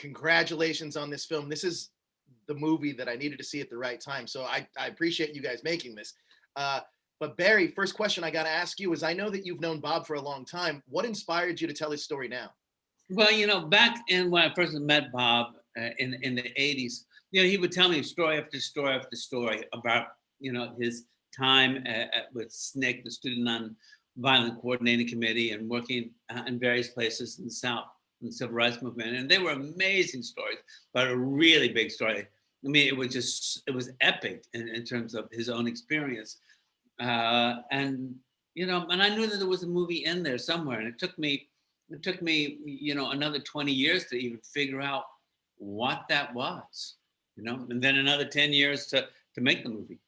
congratulations on this film. This is the movie that I needed to see at the right time. So I appreciate you guys making this. But Barry, first question I got to ask you is, I know that you've known Bob for a long time. What inspired you to tell his story now? Well, back in when I first met Bob in the '80s, he would tell me story after story after story about his time with SNCC, the Student Nonviolent Coordinating Committee, and working in various places in the South in the Civil Rights Movement. And they were amazing stories, but a really big story. I mean, it was epic in terms of his own experience. And I knew that there was a movie in there somewhere, and it took me another 20 years to even figure out what that was, and then another 10 years to make the movie.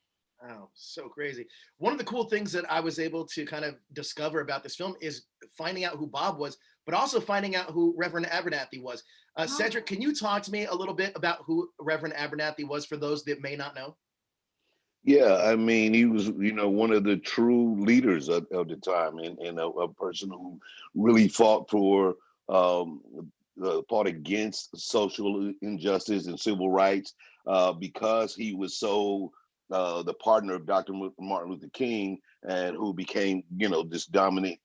Wow, so crazy. One of the cool things that I was able to kind of discover about this film is finding out who Bob was, but also finding out who Reverend Abernathy was. Cedric, can you talk to me a little bit about who Reverend Abernathy was for those that may not know? Yeah, I mean, he was, one of the true leaders of the time, and a person who really fought against social injustice and civil rights, because he was so the partner of Dr. Martin Luther King, and who became, this dominant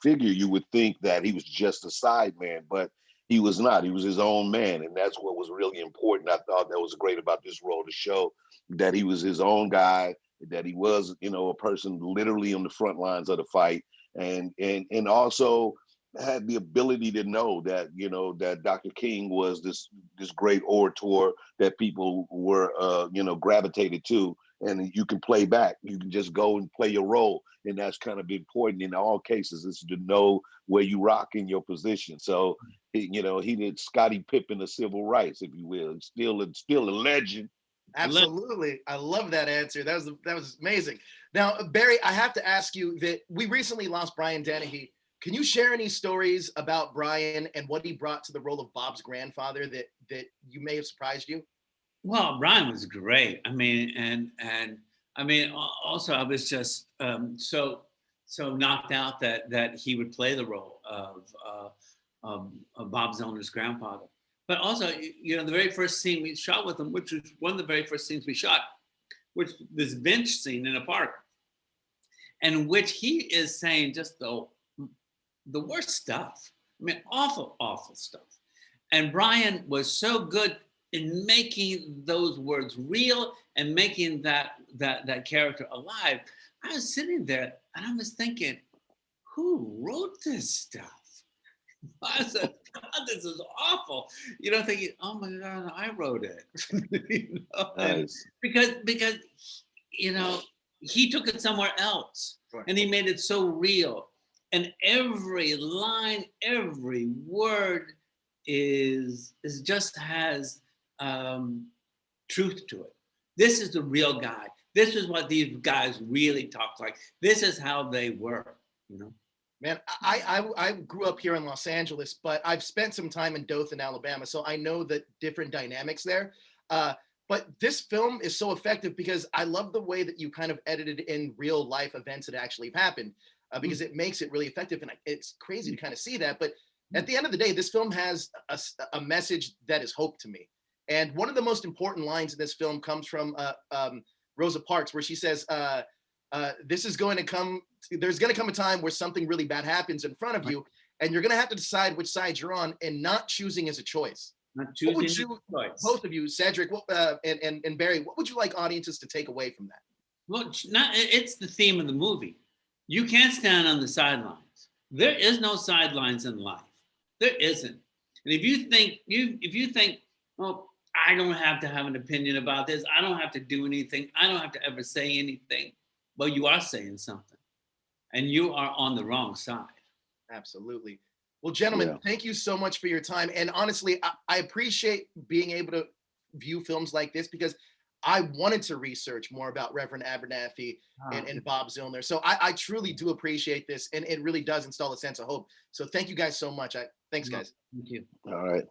figure. You would think that he was just a side man, but he was not. He was his own man, and that's what was really important. I thought that was great about this role, to show that he was his own guy, that he was, a person literally on the front lines of the fight, and also had the ability to know that, that Dr. King was this great orator that people were, gravitated to, and you can play back. You can just go and play your role, and that's kind of important in all cases, is to know where you rock in your position. So, he did Scottie Pippen of civil rights, if you will. Still a legend. Absolutely. I love that answer. That was amazing. Now, Barry, I have to ask you that we recently lost Brian Dennehy. Can you share any stories about Brian and what he brought to the role of Bob's grandfather that you may have surprised you? Well, Brian was great. I mean, and I mean, also I was just so knocked out that he would play the role of Bob Zellner's grandfather. But also, the very first scene we shot with him, which was one of the very first scenes we shot, which this bench scene in a park, in which he is saying just the worst stuff. I mean, awful, awful stuff. And Brian was so good in making those words real and making that character alive. I was sitting there and I was thinking, who wrote this stuff? I said, God, this is awful. Thinking, oh my God, I wrote it. Nice. Because he took it somewhere else, right, and he made it so real. And every line, every word is just has truth to it. This is the real guy. This is what these guys really talk like. This is how they were, Man, I grew up here in Los Angeles, but I've spent some time in Dothan, Alabama, so I know the different dynamics there. But this film is so effective because I love the way that you kind of edited in real life events that actually happened, because it makes it really effective. And it's crazy to kind of see that. But at the end of the day, this film has a message that is hope to me. And one of the most important lines in this film comes from Rosa Parks, where she says, there's going to come a time where something really bad happens in front of you, and you're going to have to decide which side you're on, and not choosing is a choice. Not choosing is a choice. Both of you, Cedric and Barry, what would you like audiences to take away from that? Well, it's the theme of the movie. You can't stand on the sidelines. There is no sidelines in life. There isn't. And if you think, well, I don't have to have an opinion about this, I don't have to do anything, I don't have to ever say anything, well, you are saying something, and you are on the wrong side. Absolutely. Well, gentlemen, Thank you so much for your time. And honestly, I appreciate being able to view films like this, because I wanted to research more about Reverend Abernathy and Bob Zellner. So I truly do appreciate this, and it really does install a sense of hope. So thank you guys so much. Thanks, guys. Thank you. All right.